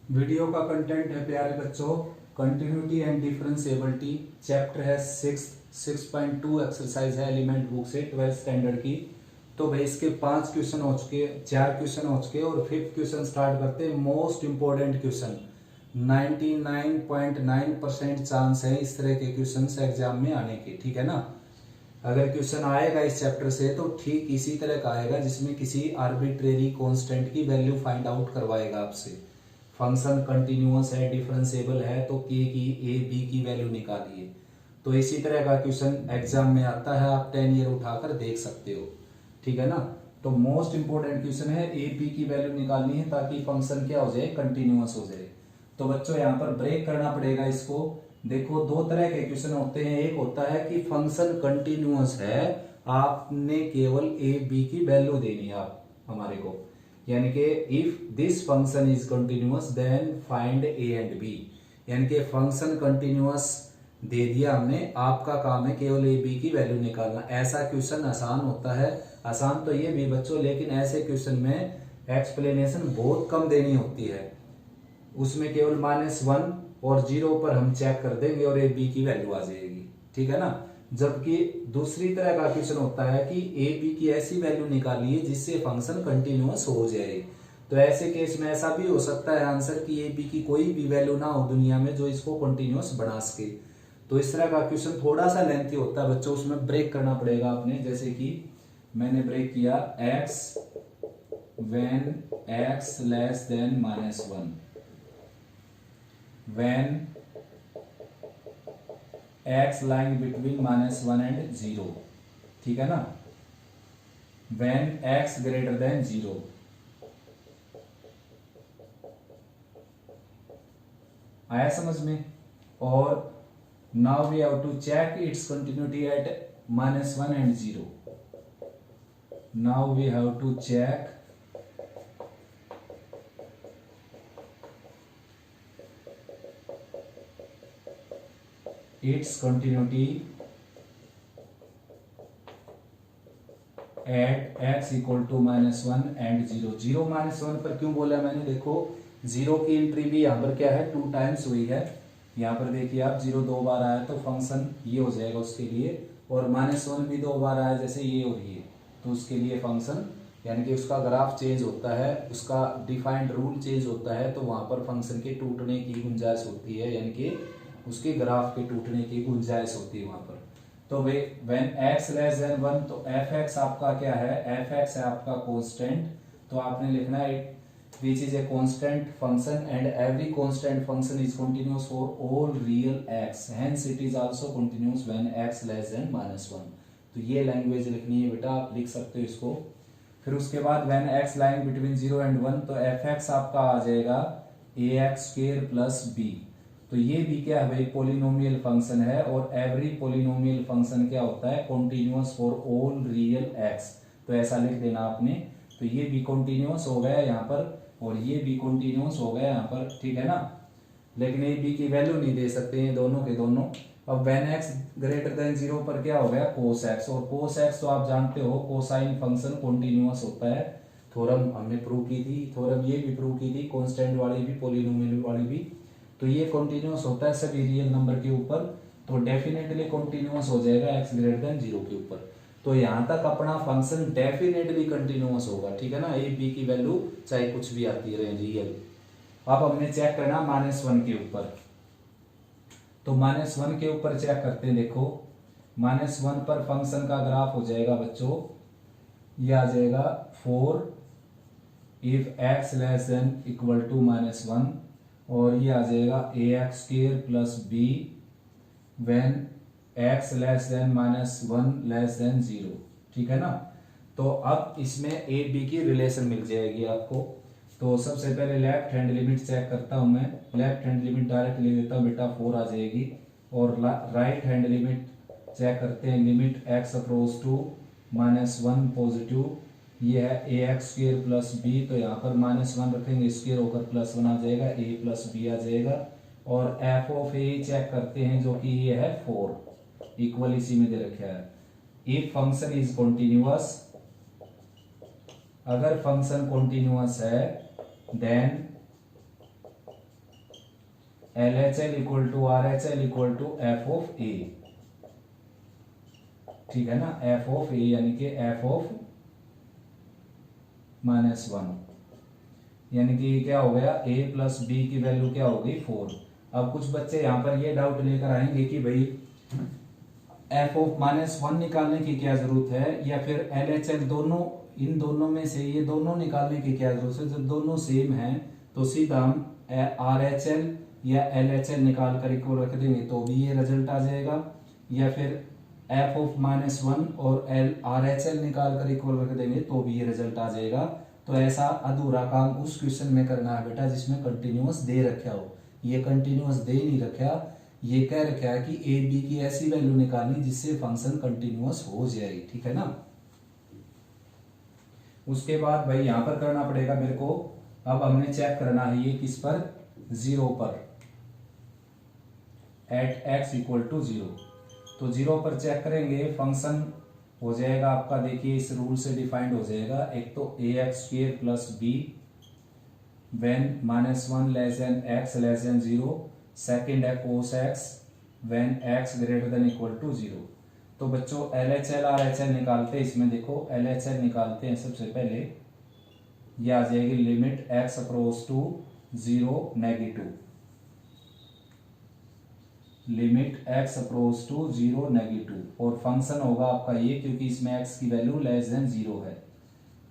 Video का content है प्यारे बच्चों, कंटिन्यूटी एंड डिफरेंशिएबिलिटी। चैप्टर है 6.2 एक्सरसाइज है एलिमेंट बुक से 12th स्टैंडर्ड की। तो भाई इसके 5 क्वेश्चन हो चुके, 4 क्वेश्चन हो चुके और 5th क्वेश्चन स्टार्ट करते हैं। मोस्ट इंपॉर्टेंट क्वेश्चन, 99.9% चांस है इस तरह के क्वेश्चन एग्जाम में आने के, ठीक है ना। अगर क्वेश्चन आएगा इस चैप्टर से तो ठीक इसी तरह का आएगा जिसमें किसी आर्बिट्रेरी कांस्टेंट की वैल्यू फाइंड आउट करवाएगा आपसे। फंक्शन कंटिन्यूअस है, डिफरेंशिएबल है, तो के की ए बी की वैल्यू निकालिए। तो इसी तरह का क्वेश्चन एग्जाम में आता है, आप 10 ईयर उठाकर देख सकते हो, ठीक है ना। तो मोस्ट इंपोर्टेंट क्वेश्चन है, ए पी की वैल्यू निकालनी है ताकि फंक्शन क्या हो जाए, कंटिन्यूअस हो जाए। तो बच्चों यहाँ पर ब्रेक करना पड़ेगा इसको। देखो दो तरह के क्वेश्चन होते हैं, एक होता है कि फंक्शन कंटिन्यूअस है, आपने केवल ए बी की वैल्यू देनी है आप हमारे को, यानी कि if this function is continuous then find a and b, यानी कि फंक्शन कंटिन्यूअस दे दिया हमने, आपका काम है केवल ए बी की वैल्यू निकालना। ऐसा क्वेश्चन आसान होता है, आसान तो ये भी बच्चों, लेकिन ऐसे क्वेश्चन में एक्सप्लेनेशन बहुत कम देनी होती है। उसमें केवल -1 और 0 पर हम चेक कर देंगे और ए बी की वैल्यू आ जाएगी, ठीक है ना। जबकि दूसरी तरह का क्वेश्चन होता है कि ए बी की ऐसी वैल्यू निकालिए जिससे फंक्शन कंटिन्यूअस हो जाए। तो ऐसे केस में ऐसा भी हो सकता है आंसर कि ए बी की कोई भी वैल्यू ना हो दुनिया में जो इसको कंटिन्यूअस बना सके। तो इस तरह का क्वेश्चन थोड़ा सा लेंथी होता है बच्चों, उसमें ब्रेक करना पड़ेगा आपने। जैसे कि मैंने ब्रेक किया x when x less than -1, when x lying between -1 and 0, ठीक है ना, when x greater than 0। आया समझ में। और now we have to check its continuity at -1 and 0। Now we have to check its continuity at x equal to -1 and 0। 0 -1 पर क्यों बोला मैंने, देखो 0 की एंट्री भी यहाँ पर क्या है, 2 टाइम्स हुई है। यहाँ पर देखिए आप 0 2 बार आया तो फंक्शन ये हो जाएगा उसके लिए, और -1 भी 2 बार आया जैसे ये और ये, तो उसके लिए फंक्शन यानी कि उसका ग्राफ चेंज होता है, उसका डिफाइंड रूल चेंज होता है, तो वहां पर फंक्शन के टूटने की गुंजाइश होती है, यानी कि उसके ग्राफ के टूटने की गुंजाइश होती है वहां पर। तो way when x less than 1, तो fx आपका क्या है, fx है आपका कांस्टेंट। तो आपने लिखना है which is a constant function and every constant function is continuous for all real x, hence it is also continuous when x less than -1। तो ये लैंग्वेज लिखनी है बेटा, आप लिख सकते हो इसको। फिर उसके बाद when x lying between 0 and 1, तो fx आपका आ जाएगा ax² प्लस b। तो ये भी क्या है भाई, पोलिनोमियल फंक्शन है, और एवरी पोलिनोमियल फंक्शन क्या होता है, continuous for all real x। तो ऐसा लिख देना आपने। तो ये भी कॉन्टिन्यूअस हो गया यहाँ पर, और ये भी कॉन्टिन्यूअस हो गया यहाँ पर, ठीक है ना। लेकिन ए बी की वैल्यू नहीं दे सकते हैं दोनों के दोनों। अब व्हेन x ग्रेटर देन 0 पर क्या हो गया, cos x, और cos x तो आप जानते हो कोसाइन फंक्शन कॉन्टिन्यूअस होता है। थ्योरम हमने प्रूव की थी, थ्योरम ये भी प्रूव की थी, कांस्टेंट वाली भी पोलिनोमियल वाली भी। तो ये कॉन्टिन्यूअस होता है सभी रियल नंबर के ऊपर, तो डेफिनेटली कॉन्टिन्यूअस हो जाएगा x ग्रेटर देन 0 के ऊपर। तो यहां तक अपना फंक्शन डेफिनेटली कंटिन्यूअस होगा, ठीक है ना। ए बी की वैल्यू चाहे कुछ भी आती रहे रियल। अब हमने चेक करना -1 के ऊपर, तो -1 के ऊपर चेक करते हैं। देखो -1 पर फंक्शन का ग्राफ हो जाएगा बच्चों, ये आ जाएगा 4 if x less than equal to -1, और ये आ जाएगा ax² plus b when x less than -1 less than 0, ठीक है ना। तो अब इसमें ए बी की रिलेशन मिल जाएगी आपको। तो सबसे पहले लेफ्ट हैंड लिमिट चेक करता हूं मैं, लेफ्ट हैंड लिमिट डायरेक्ट ले लेता हूं बेटा, 4 आ जाएगी। और राइट हैंड लिमिट चेक करते हैं, limit x approach to -1 positive, ये है ax² प्लस b। तो यहाँ पर -1 रखेंगे, स्क्वायर होकर +1 आ जाएगा, a प्लस b आ जाएगा। और f ऑफ a चेक करते हैं, जो कि ये है 4, इक्वल इसी में दे रखा है। इफ फंक्शन इज कॉन्टिन्यूअस, अगर फंक्शन कॉन्टिन्यूअस है then L H L equal to R H L equal to F of A, ठीक है ना, एफ ऑफ ए यानी कि एफ ऑफ -1, यानी कि क्या हो गया, a प्लस बी की वैल्यू क्या होगी 4। अब कुछ बच्चे यहाँ पर ये डाउट लेकर आएंगे कि भाई एफ ऑफ -1 निकालने की क्या जरूरत है, या फिर एल एच एल दोनों, इन दोनों में से ये दोनों निकालने की क्या जरूरत है। जब दोनों सेम हैं तो सीधा हम आर एच एल या एल एच एल निकाल कर इक्वल रख देंगे तो भी ये रिजल्ट आ जाएगा, या फिर एफ ऑफ -1 और एल आर एच एल निकाल कर इक्वल रख देंगे तो भी ये रिजल्ट आ जाएगा। तो ऐसा अधूरा काम उस क्वेश्चन में करना है बेटा जिसमें कंटिन्यूअस दे रखा हो। ये कंटिन्यूअस दे नहीं रखा, ये कह रखा है कि ए बी की ऐसी वैल्यू निकालनी जिससे फंक्शन कंटिन्यूअस हो जाए, ठीक है ना। उसके बाद भाई यहां पर करना पड़ेगा मेरे को, अब हमने चेक करना है ये किस पर, 0 पर, एट x इक्वल टू 0। तो 0 पर चेक करेंगे, फंक्शन हो जाएगा आपका, देखिए इस रूल से डिफाइंड हो जाएगा। एक तो A X square plus B when -1 less than x less than 0, second है cos x when x greater than equal to 0। तो बच्चों L H L R H L निकालते हैं, इसमें देखो एल एच एल निकालते हैं सबसे पहले, ये आ जाएगी limit x approach to 0 negative, limit x approach to 0 negative, और फंक्शन होगा आपका ये, क्योंकि इसमें x की वैल्यू लेस देन 0 है,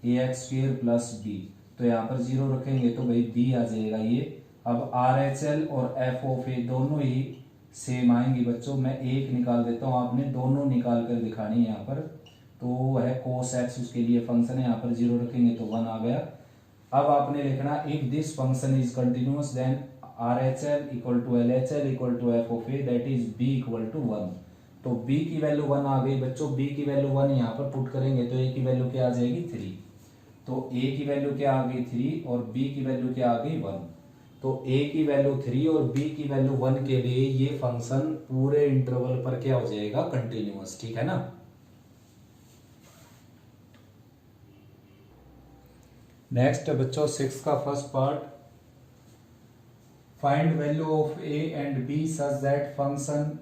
ए एक्स स्क्वेयर प्लस बी, तो यहाँ पर 0 रखेंगे तो भाई b आ जाएगा ये। अब आर एच एल और एफ ऑफ ए दोनों ही सेम आएंगी बच्चों, मैं एक निकाल देता हूँ, आपने दोनों निकाल कर दिखानी है यहाँ पर। तो है कोस एक्स, उसके लिए फंक्शन है, यहाँ पर 0 रखेंगे तो 1 आ गया। अब आपने लिखना if this function is continuous then R H L equal to L H L equal to F of a that is b equal to 1। तो b की वैल्यू 1 आ गई बच्चों, b की वैल्यू 1 यहाँ पर पुट करेंगे तो a की वैल्यू क्या आ जाएगी 3। तो a की वैल्यू क्या आ गई 3 और b की वैल्यू क्या आ गई 1। तो a की वैल्यू 3 और b की वैल्यू 1 के लिए ये फंक्शन पूरे इंटरवल पर क्या हो जाएगा, कंटिन्यूअस, ठीक है ना। नेक्स्ट बच्चों 6 का first part, find value of a and b such that function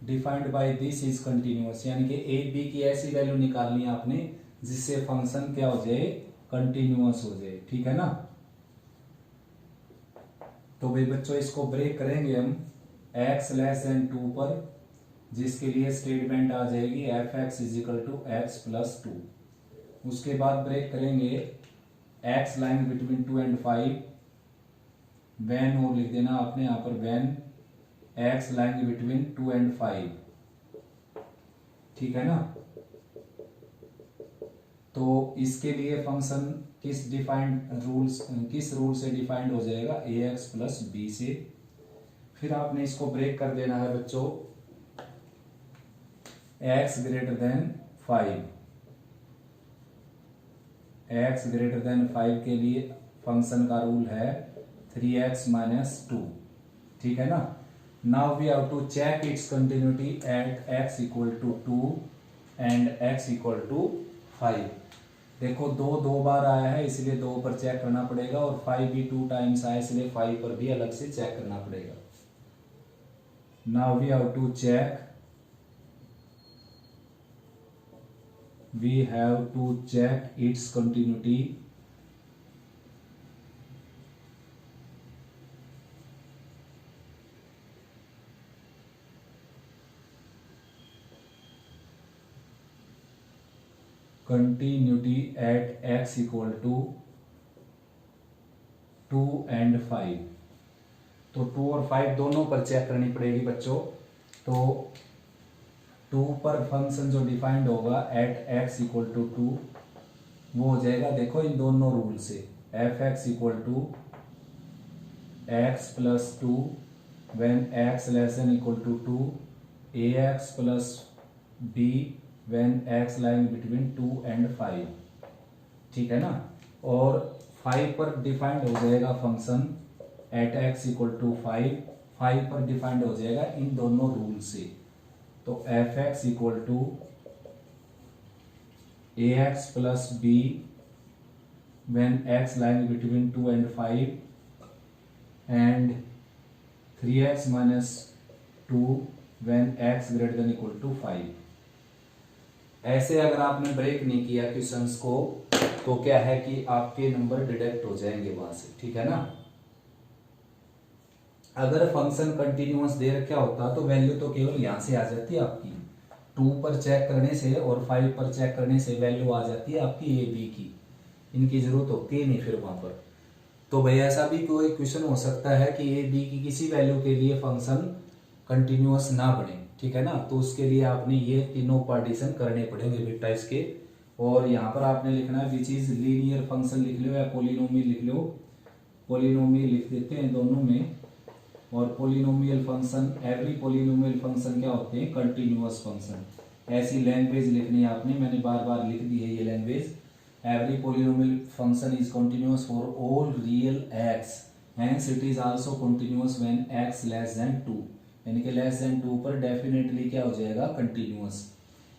defined by this is continuous, यानी कि a b की ऐसी वैल्यू निकालनी है आपने जिससे फंक्शन क्या हो जाए, कंटिन्यूअस हो जाए, ठीक है ना। तो भाई बच्चों इसको ब्रेक करेंगे हम x लेस देन 2 पर, जिसके लिए स्टेटमेंट आ जाएगी f x is equal to x plus 2। उसके बाद ब्रेक करेंगे x line between 2 and 5, when और लिख देना आपने यहाँ पर, when x line between 2 and 5, ठीक है ना। तो इसके लिए फंक्शन किस रूल से डिफाइंड हो जाएगा, ए एक्स प्लस बी से। फिर आपने इसको ब्रेक कर देना है बच्चों x greater then 5, x greater then 5 के लिए फंक्शन का रूल है 3x माइनस 2, ठीक है ना। Now we have to check its continuity at x equal to 2 and x equal to 5। देखो 2 बार आया है इसलिए 2 पर चेक करना पड़ेगा, और 5 भी 2 टाइम्स आया इसलिए 5 पर भी अलग से चेक करना पड़ेगा। Now we have to check, we have to check its continuity at x equal to 2 and 5। तो 2 और 5 दोनों पर चेक करनी पड़ेगी बच्चों। तो 2 पर फंक्शन जो डिफाइंड होगा एट x इक्वल टू 2, वो हो जाएगा देखो इन दोनों रूल से, f x equal to x plus 2 when x less than equal to 2, a x plus B when x line between 2 and 5, ठीक है ना। और 5 पर डिफाइंड हो जाएगा function at x equal to 5 पर डिफाइंड हो जाएगा इन दोनों रूल से। तो f x equal to a x plus B when x line between 2 and 5 and 3x minus 2 when x greater than equal to 5। ऐसे अगर आपने ब्रेक नहीं किया क्वेश्चंस को तो क्या है कि आपके नंबर डिडक्ट हो जाएंगे वहां से, ठीक है ना। अगर फंक्शन कंटिन्यूअस दे रखा होता तो वैल्यू तो केवल यहां से आ जाती है आपकी 2 पर चेक करने से और 5 पर चेक करने से वैल्यू आ जाती है आपकी ए बी की, इनकी जरूरत होती है नहीं फिर वहां पर। तो भाई ऐसा भी कोई क्वेश्चन हो सकता है कि ए बी की किसी वैल्यू के लिए फंक्शन कंटिन्यूअस ना बने, ठीक है ना। तो उसके लिए आपने ये तीनों पार्टीशन करने पड़ेंगे बेटा इसके। और यहाँ पर आपने लिखना है विच इज लीनियर फंक्शन लिख लो या पोलिनोमियल लिख लो, पोलिनोमियल लिख देते हैं दोनों में। और polynomial function, every polynomial function क्या होते हैं, कंटिन्यूअस फंक्शन। ऐसी लैंग्वेज लिखनी है आपने, मैंने बार बार लिख दी है ये language. Every polynomial function is continuous for all real x, hence it is also continuous when x less than 2, यानी कि लेस देन 2 पर डेफिनेटली क्या हो जाएगा, continuous.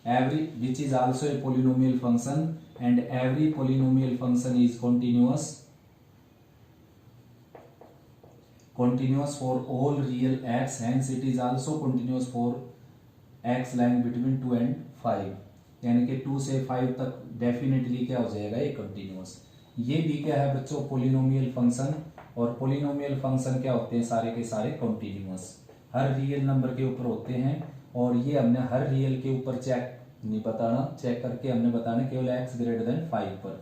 Every which is also a polynomial function and every polynomial function is continuous for all real x, hence it is also continuous for x lying between 2 and 5, यानी कि 2 से 5 तक definitely क्या हो जाएगा, ये कंटिन्यूअस। ये भी क्या है बच्चों, पोलिनोमियल फंक्शन। और पोलिनोमियल फंक्शन क्या होते हैं, सारे के सारे कंटिन्यूअस, हर रियल नंबर के ऊपर होते हैं। और ये हमने हर रियल के ऊपर चेक नहीं बताना, चेक करके हमने बताना केवल x ग्रेटर देन 5 पर,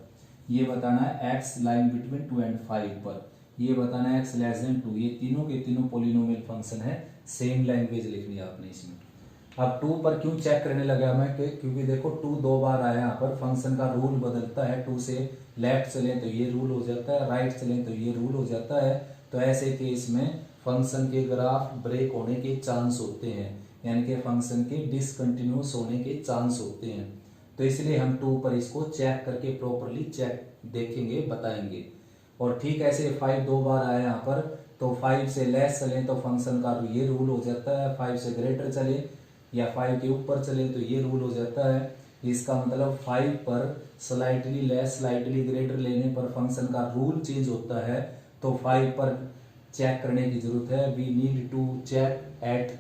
ये बताना है x लाइंग बिटवीन 2 and 5 पर, ये बताना है x लेस देन 2। ये तीनों के तीनों पोलिनोमियल फंक्शन है, सेम लैंग्वेज लिखनी है आपने इसमें। अब 2 पर क्यों चेक करने लगा मैं, क्योंकि देखो 2 2 बार आया यहाँ पर, फंक्शन का रूल बदलता है। 2 से लेफ्ट चले तो ये रूल हो जाता है, राइट चले तो ये रूल हो जाता है। तो ऐसे केस में फंक्शन के ग्राफ ब्रेक होने के चांस होते हैं, यानी कि फंक्शन के डिसकंटिन्यूस होने के चांस होते हैं। तो इसलिए हम 2 पर इसको चेक करके प्रॉपरली चेक देखेंगे, बताएंगे। और ठीक ऐसे 5 2 बार आया यहाँ पर, तो 5 से लेस चले तो फंक्शन का ये रूल हो जाता है, 5 से ग्रेटर चले या 5 के ऊपर चले तो ये रूल हो जाता है। इसका मतलब 5 पर स्लाइटली लेस स्लाइटली ग्रेटर लेने पर फंक्शन का रूल चेंज होता है। तो 5 पर चेक करने की जरूरत है, we need to check at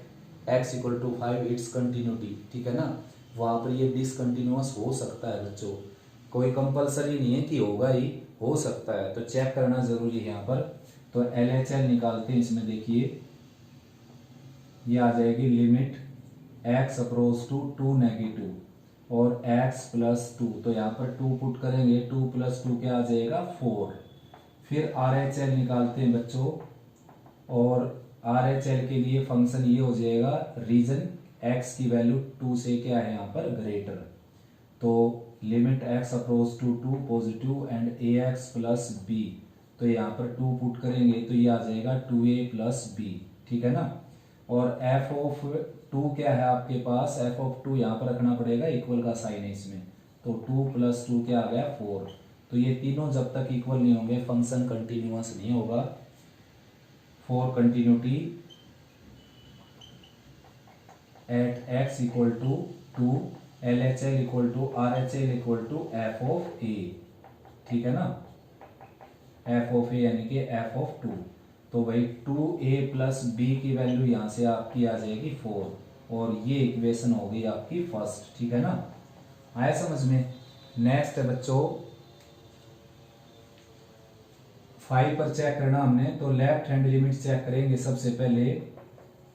x equal to 5 its continuity, ठीक है ना। वहां पर ये डिसकंटिन्यूअस हो सकता है बच्चों, कोई कंपलसरी नहीं है कि होगा ही, हो सकता है, तो चेक करना जरूरी है यहाँ पर। तो LHL निकालते हैं इसमें, देखिए ये आ जाएगी limit x approach to 2 negative और x प्लस 2, तो यहाँ पर 2 पुट करेंगे, 2 प्लस 2 क्या आ जाएगा 4। फिर RHL निकालते हैं बच्चों, और RHL के लिए फंक्शन ये हो जाएगा रीजन x की वैल्यू 2 से क्या है यहाँ पर ग्रेटर, तो limit x approach to 2 positive and ax plus b, तो यहाँ पर 2 पुट करेंगे तो ये आ जाएगा 2a प्लस b, ठीक है ना। और f ऑफ 2 क्या है आपके पास, f ऑफ 2 यहाँ पर रखना पड़ेगा, इक्वल का साइन है इसमें, तो 2 प्लस 2 क्या आ गया 4। तो ये तीनों जब तक इक्वल नहीं होंगे फंक्शन कंटिन्यूअस नहीं होगा। For continuity at x equal to 2, LHL equal to RHL equal to f of a, ठीक है ना, f ऑफ a यानी कि f ऑफ 2। तो भाई 2a प्लस b की वैल्यू यहां से आपकी आ जाएगी 4, और ये इक्वेशन हो गई आपकी फर्स्ट, ठीक है ना। आया समझ में। नेक्स्ट है बच्चों 5 पर चेक करना हमने, तो लेफ्ट हैंड लिमिट चेक करेंगे सबसे पहले।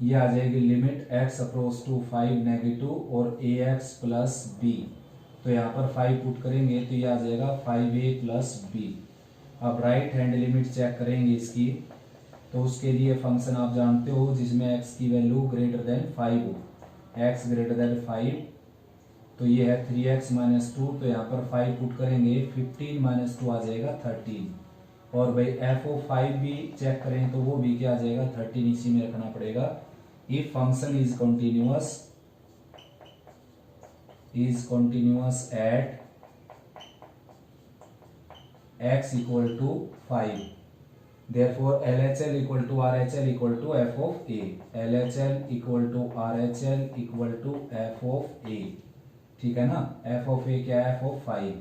ये आ जाएगी limit x approach to 5 negative और ax प्लस b, तो यहाँ पर 5 पुट करेंगे तो ये आ जाएगा 5a प्लस b। अब राइट हैंड लिमिट चेक करेंगे इसकी, तो उसके लिए फंक्शन आप जानते हो जिसमें x की वैल्यू ग्रेटर देन 5 हो, x ग्रेटर देन 5, तो ये है 3x माइनस 2, तो यहाँ पर 5 पुट करेंगे, 15 माइनस 2 आ जाएगा 13। और भाई f ऑफ 5 भी चेक करें तो वो भी क्या आ जाएगा 13, इसी में रखना पड़ेगा। If function is continuous at x equal to 5, therefore LHL equal to RHL equal to f of a, LHL equal to RHL equal to f of a, ठीक है ना। f ऑफ a क्या है, f ऑफ 5,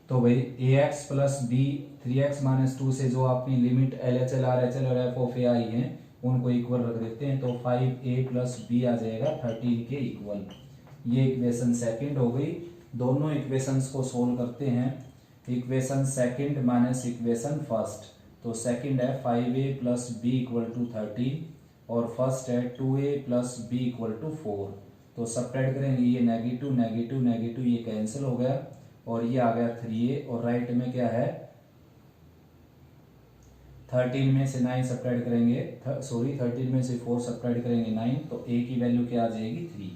तो भाई ax plus b 3x minus 2 से जो अपनी लिमिट LHL RHL और f ऑफ a आई है उनको इक्वल रख देते हैं, तो 5a प्लस बी आ जाएगा 13 के इक्वल। ये इक्वेशन सेकंड हो गई। दोनों इक्वेशंस को सोल्व करते हैं। Equation second minus equation first, तो सेकंड है 5a plus B equal to 13 और फर्स्ट है 2a plus B equal to 4। तो सब्ट्रैक्ट करेंगे, ये नेगेटिव नेगेटिव नेगेटिव ये कैंसिल हो गया और ये आ गया 3a और राइट में क्या है 13 में से 9 सब्ट्रैक्ट करेंगे, 13 में से 4 सब्ट्रैक्ट करेंगे 9, तो a की वैल्यू क्या आ जाएगी 3।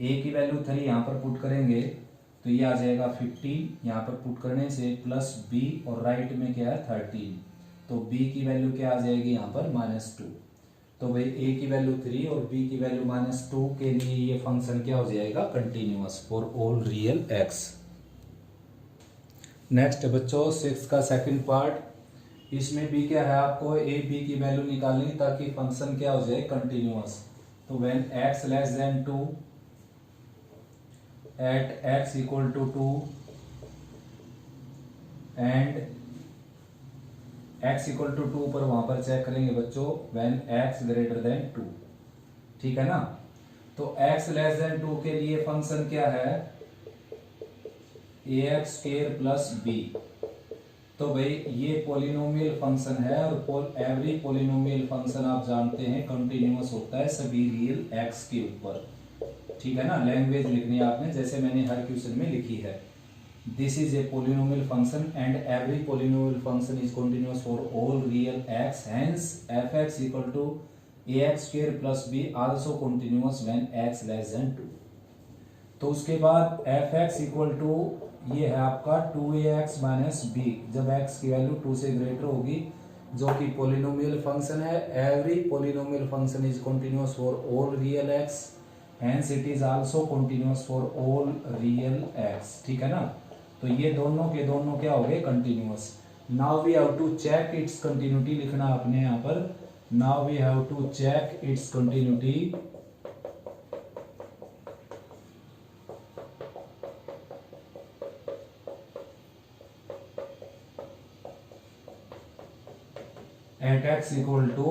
a की वैल्यू 3 यहाँ पर पुट करेंगे तो ये आ जाएगा 15, यहाँ पर पुट करने से प्लस b और राइट में क्या है 13, तो b की वैल्यू क्या आ जाएगी यहाँ पर -2। तो भाई a की वैल्यू 3 और b की वैल्यू -2 के लिए ये फंक्शन क्या हो जाएगा continuous for all real x। Next बच्चों 6 का सेकंड पार्ट, इसमें भी क्या है आपको a b की वैल्यू निकालनी ताकि फंक्शन क्या हो जाए कंटिन्यूअस। तो when x less than 2 at x equal to 2 and x equal to 2 पर वहां पर चेक करेंगे बच्चों व्हेन x ग्रेटर देन 2, ठीक है ना। तो x लेस देन 2 के लिए फंक्शन क्या है ax स्क्वायर प्लस b। तो भाई ये पॉलिनोमियल फंक्शन है और एवरी पॉलिनोमियल फंक्शन आप जानते हैं कंटिन्यूअस होता है सभी रियल x के ऊपर, ठीक है ना। लैंग्वेज लिखनी है आपने जैसे मैंने हर क्वेश्चन में लिखी है। This is a polynomial function and every polynomial function is continuous for all real x, hence fx equal to ax square plus b also continuous when x less than 2। तो उसके बाद fx इक्वल टू ये है आपका 2ax minus b, जब x की value 2 से greater होगी, जो कि पॉलिनोमियल फंक्शन है। Every polynomial function is continuous for all real x, hence it is also continuous for all real x, ठीक है ना। तो ये दोनों के दोनों क्या हो गए continuous. Now we have to check its continuity, लिखना आपने यहाँ पर, now we have to check its continuity. At x equal to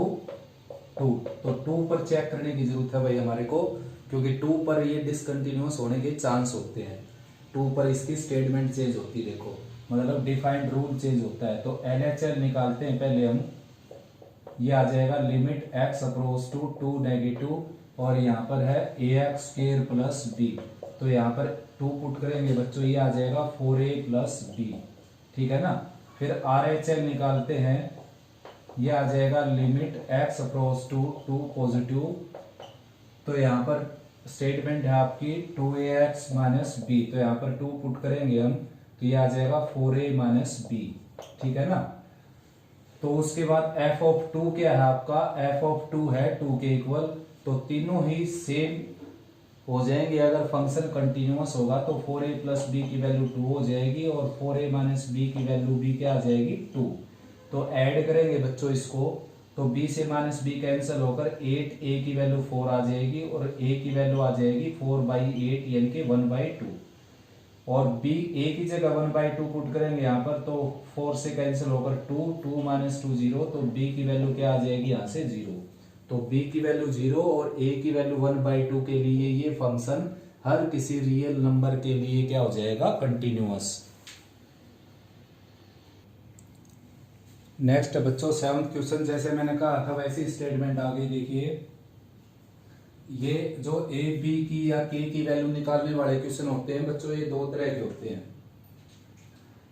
2, तो 2 पर चेक करने की जरूरत है भाई हमारे को, क्योंकि 2 पर ये डिसकंटिन्यूअस होने के चांस होते हैं। 2 पर इसकी स्टेटमेंट चेंज होती है, देखो मतलब डिफाइंड रूल चेंज होता है। तो LHL निकालते हैं पहले हम, ये आ जाएगा limit x approach to 2 negative और यहाँ पर है ax स्क्वायर प्लस b, तो यहाँ पर 2 पुट करेंगे बच्चों, ये आ जाएगा 4a प्लस b, ठीक है ना। फिर RHL निकालते हैं, ये आ जाएगा limit x approach to 2 positive, तो यहाँ पर स्टेटमेंट है आपकी 2ax माइनस b, तो यहाँ पर 2 पुट करेंगे हम, तो ये आ जाएगा 4a माइनस b, ठीक है ना। तो उसके बाद f ऑफ 2 क्या है आपका, f ऑफ 2 है 2 के इक्वल, तो तीनों ही सेम हो जाएंगे। अगर फंक्शन कंटिन्यूअस होगा तो 4a प्लस b की वैल्यू 2 हो जाएगी और 4a माइनस b की वैल्यू भी क्या आ जाएगी 2। तो ऐड करेंगे बच्चों इसको, तो b से माइनस b कैंसिल होकर 8a की वैल्यू 4 आ जाएगी और a की वैल्यू आ जाएगी 4/8 यानी कि 1/2, और b a की जगह 1/2 पुट करेंगे यहाँ पर, तो 4 से कैंसिल होकर 2 माइनस 2 0, तो b की वैल्यू क्या आ जाएगी यहाँ से 0। तो b की वैल्यू 0 और a की वैल्यू 1/2 के लिए ये फंक्शन हर किसी रियल नंबर के लिए क्या हो जाएगा कंटिन्यूअस। नेक्स्ट बच्चों 7th क्वेश्चन, जैसे मैंने कहा था वैसी स्टेटमेंट आ गई। देखिए ये जो a b की या k की वैल्यू निकालने वाले क्वेश्चन होते हैं बच्चों, ये दो तरह के होते हैं।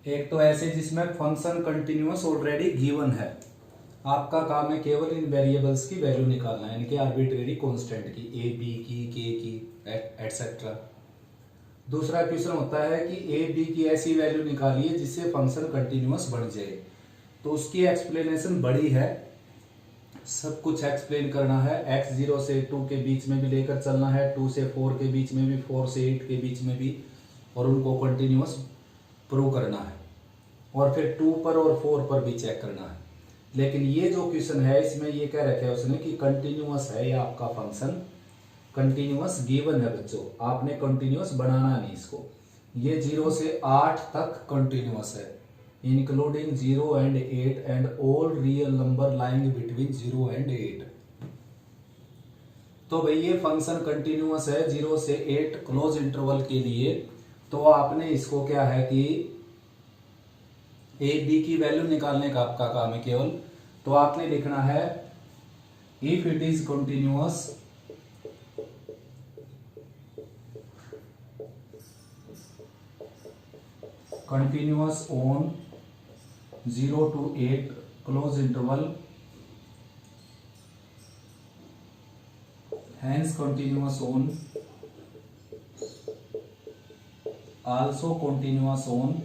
एक तो ऐसे जिसमें फंक्शन कंटिन्यूअस ऑलरेडी गिवन है, आपका काम है केवल इन वेरिएबल्स की वैल्यू निकालना है, यानी कि आर्बिट्रेरी कांस्टेंट की, a b की k की एटसेट्रा। दूसरा क्वेश्चन होता है कि a b की ऐसी वैल्यू निकालिए जिससे फंक्शन कंटिन्यूअस बन जाए, तो उसकी एक्सप्लेनेशन बड़ी है, सब कुछ एक्सप्लेन करना है। x 0 से 2 के बीच में भी लेकर चलना है, 2 से 4 के बीच में भी, 4 से 8 के बीच में भी, और उनको कंटिन्यूअस प्रूव करना है, और फिर 2 पर और 4 पर भी चेक करना है। लेकिन ये जो क्वेश्चन है इसमें ये कह रखा है उसने कि कंटिन्यूअस है, ये आपका फंक्शन कंटिन्यूअस गिवन है बच्चों, आपने कंटिन्यूअस बनाना नहीं इसको। ये 0 से 8 तक कंटिन्यूअस है, including 0 and 8 and all real number lying between 0 and 8। तो भाई ये फंक्शन कंटिन्यूअस है 0 से 8 क्लोज इंटरवल के लिए। तो आपने इसको क्या है कि ए बी की वैल्यू निकालने का आपका काम है केवल। तो आपने लिखना है if it is continuous on 0 to 8 close interval, hence continuous on, also continuous on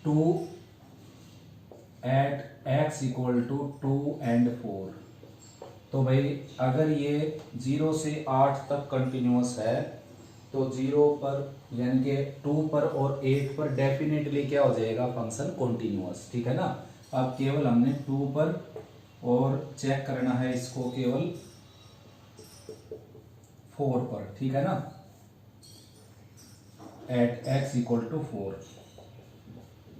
2 at x equal to 2 and 4। तो भाई अगर ये 0 से 8 तक कंटिन्यूअस है तो 0 पर यानी कि 2 पर और 8 पर डेफिनेटली क्या हो जाएगा फंक्शन कॉन्टिन्यूअस। ठीक है ना। अब केवल हमने 2 पर और चेक करना है इसको केवल 4 पर। ठीक है ना, एट x इक्वल टू 4।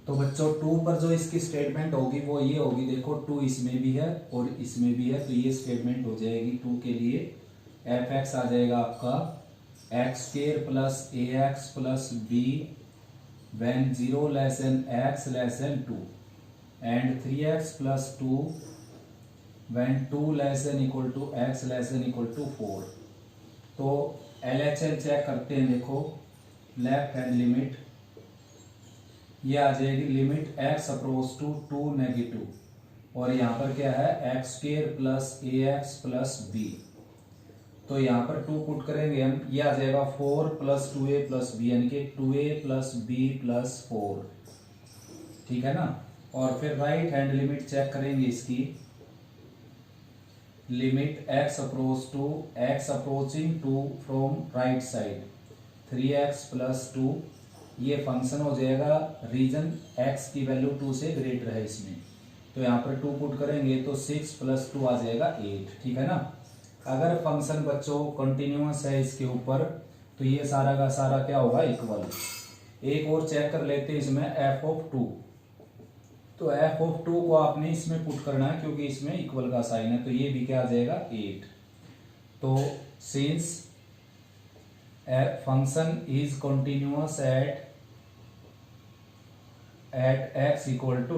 तो बच्चों 2 पर जो इसकी स्टेटमेंट होगी वो ये होगी, देखो 2 इसमें भी है और इसमें भी है, तो ये स्टेटमेंट हो जाएगी 2 के लिए एफ एक्स आ जाएगा आपका x square plus a x plus b when 0 less than x less than 2 and 3x plus 2 when 2 less than equal to x less than equal to 4। तो LHL चेक करते हैं, देखो लेफ्ट हैंड लिमिट ये आ जाएगी limit x approach to 2 negative और यहाँ पर क्या है x square plus a x plus b. तो यहाँ पर 2 पुट करेंगे हम, ये आ जाएगा 4 प्लस 2a प्लस बी यानी कि 2a प्लस बी प्लस 4। ठीक है ना। और फिर राइट हैंड लिमिट चेक करेंगे इसकी, limit x approach to x approaching to from right side 3x plus 2, ये फंक्शन हो जाएगा रीजन x की वैल्यू 2 से ग्रेटर है इसमें। तो यहाँ पर 2 पुट करेंगे तो 6 प्लस 2 आ जाएगा 8। ठीक है ना। अगर फंक्शन बच्चों कंटिन्यूअस है इसके ऊपर तो ये सारा का सारा क्या होगा इक्वल। एक और चेक कर लेते हैं इसमें एफ ऑफ 2। तो एफ ऑफ 2 को आपने इसमें पुट करना है क्योंकि इसमें इक्वल का साइन है, तो ये भी क्या आ जाएगा 8। तो since function is continuous at x equal to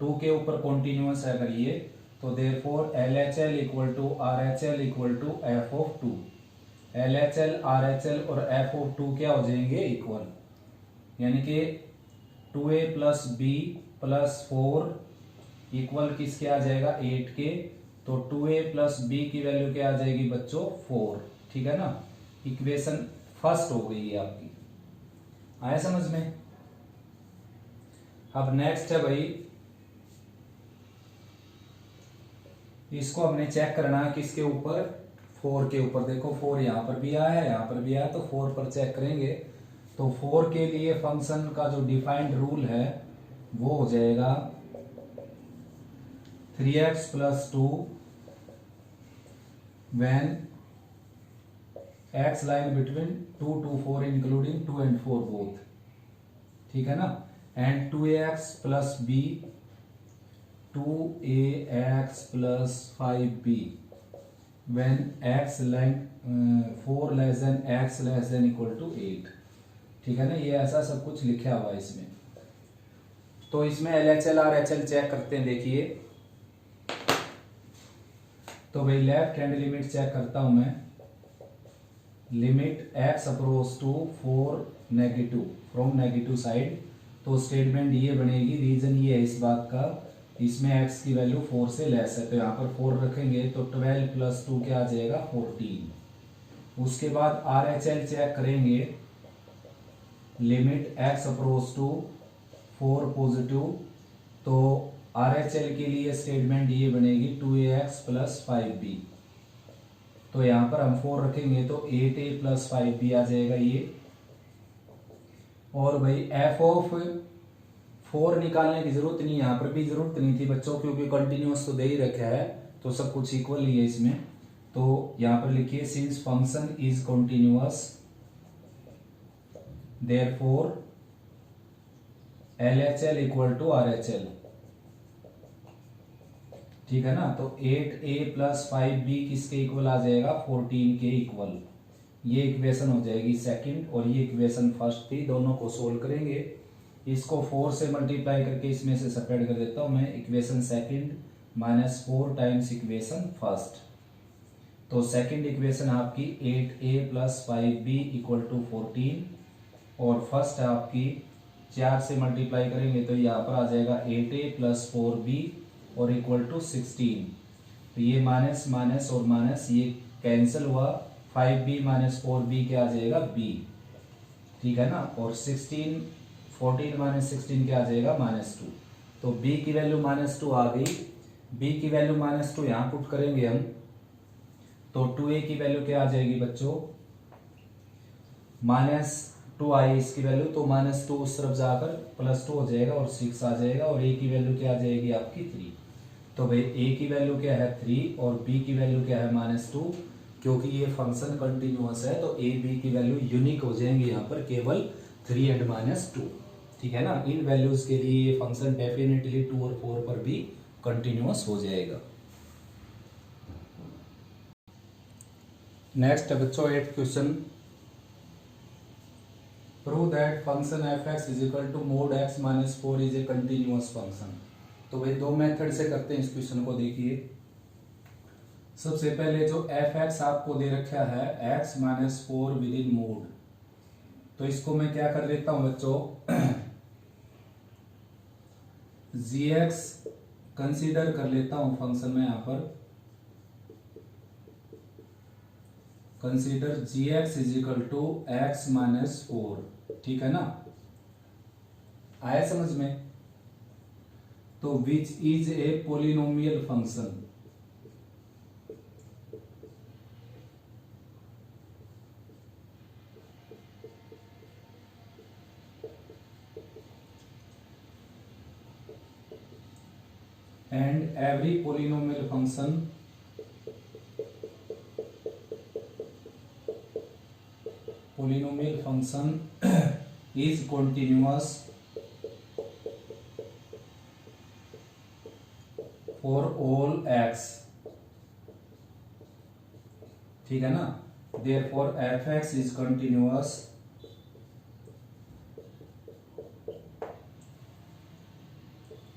2 के ऊपर कंटिन्यूअस है अगर ये, तो therefore LHL equal to RHL equal to F of 2। LHL RHL और एफ ऑफ 2 क्या हो जाएंगे इक्वल, यानी कि 2a plus B plus 4 equal किसके आ जाएगा 8 के। तो 2a प्लस बी की वैल्यू क्या आ जाएगी बच्चों 4। ठीक है ना। इक्वेशन फर्स्ट हो गई है आपकी, आया समझ में। अब नेक्स्ट है भाई, इसको हमने चेक करना है किसके ऊपर 4 के ऊपर। देखो 4 यहां पर भी आया है यहां पर भी आया, तो 4 पर चेक करेंगे। तो 4 के लिए फंक्शन का जो डिफाइंड रूल है वो हो जाएगा 3x plus 2 when x line between 2 to 4 including 2 and 4 both. ठीक है ना। And 2ax plus b 2ax plus 5b when x line 4 less than x less than equal to 8। ठीक है ना। ये ऐसा सब कुछ लिखा हुआ है इसमें। तो इसमें LHL RHL चेक करते हैं, देखिए। तो भाई लेफ्ट हैंड लिमिट चेक करता हूं मैं, limit x approach to 4 negative from negative side. तो स्टेटमेंट ये बनेगी, रीजन ये है इस बात का, इसमें x की वैल्यू 4 से लेस है, तो यहाँ पर 4 रखेंगे तो 12 प्लस 2 क्या आ जाएगा 14। उसके बाद RHL चेक करेंगे, limit x approach to 4 positive. तो RHL के लिए स्टेटमेंट ये बनेगी 2ax प्लस 5b। तो यहाँ पर हम 4 रखेंगे तो 8a प्लस 5b आ जाएगा ये। और भाई एफ ऑफ 4 निकालने की जरूरत नहीं, यहाँ पर भी जरूरत नहीं थी बच्चों क्योंकि कंटिन्यूअस तो दे ही रखा है, तो सब कुछ इक्वल ही है इसमें। तो यहाँ पर लिखिए since function is continuous therefore LHL equal to RHL। ठीक है ना। तो 8a प्लस 5b किसके इक्वल आ जाएगा, 14 के इक्वल। ये इक्वेशन हो जाएगी सेकंड और ये इक्वेशन फर्स्ट थी। दोनों को सोल्व करेंगे, इसको 4 से मल्टीप्लाई करके इसमें से सेपरेट कर देता हूं मैं। Equation second minus 4 times equation first. तो सेकंड इक्वेशन आपकी 8a plus 5b equal to 14 और फर्स्ट है आपकी 4 से मल्टीप्लाई करेंगे तो यहाँ पर आ जाएगा 8a प्लस 4b और इक्वल टू 16। तो ये माइनस माइनस और माइनस ये कैंसिल हुआ, 5b माइनस 4b क्या आ जाएगा b, ठीक है ना। और 14 माइनस 16 क्या आ जाएगा -2। तो b की वैल्यू -2 आ गई। b की वैल्यू -2 यहाँ पुट करेंगे हम, तो 2a की वैल्यू क्या आ जाएगी बच्चों, -2 आई इसकी वैल्यू, तो -2 उस तरफ जाकर +2 हो जाएगा और 6 आ जाएगा और a की वैल्यू क्या आ जाएगी आपकी 3। तो भाई a की वैल्यू क्या है 3 और b की वैल्यू क्या है -2। क्योंकि ये फंक्शन कंटिन्यूअस है तो a b की वैल्यू यूनिक हो जाएंगे यहाँ पर केवल 3 एंड -2, ठीक है ना। इन वैल्यूज के लिए ये फंक्शन डेफिनेटली 2 और 4 पर भी कंटिन्यूअस हो जाएगा। नेक्स्ट है बच्चों 8th question, prove that function f(x) is equal to mod x minus 4 is a continuous function. तो भाई दो मेथड से करते हैं इस क्वेश्चन को। देखिए सबसे पहले जो f(x) आपको दे रखा है x minus 4 with in mode, तो इसको मैं क्या कर लेता हूं बच्चों, gx कंसीडर कर लेता हूं फंक्शन में। यहां पर consider gx is equal to x minus 4, ठीक है ना, आया समझ में। तो which is a polynomial function, and every polynomial function is continuous for all x, ठीक है ना। therefore f(x) is continuous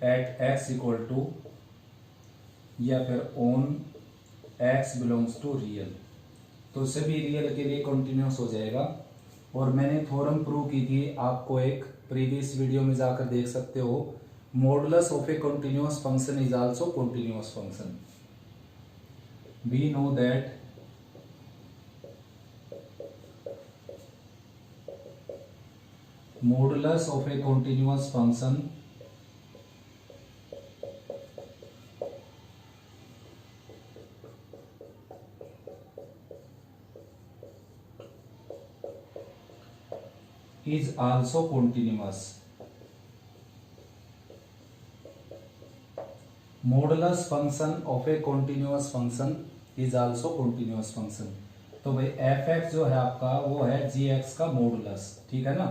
at x equal to या फिर on x belongs to real. तो सभी रियल के लिए कंटिन्यूस हो जाएगा। और मैंने थ्योरम प्रूव की थी, आपको एक प्रीवियस वीडियो में जाकर देख सकते हो। Modulus of a continuous function is also continuous function. We know that modulus of a continuous function is also continuous. Modulus function of a continuous function is also continuous function. तो भाई f(x) जो है आपका वो है gx का modulus, ठीक है ना,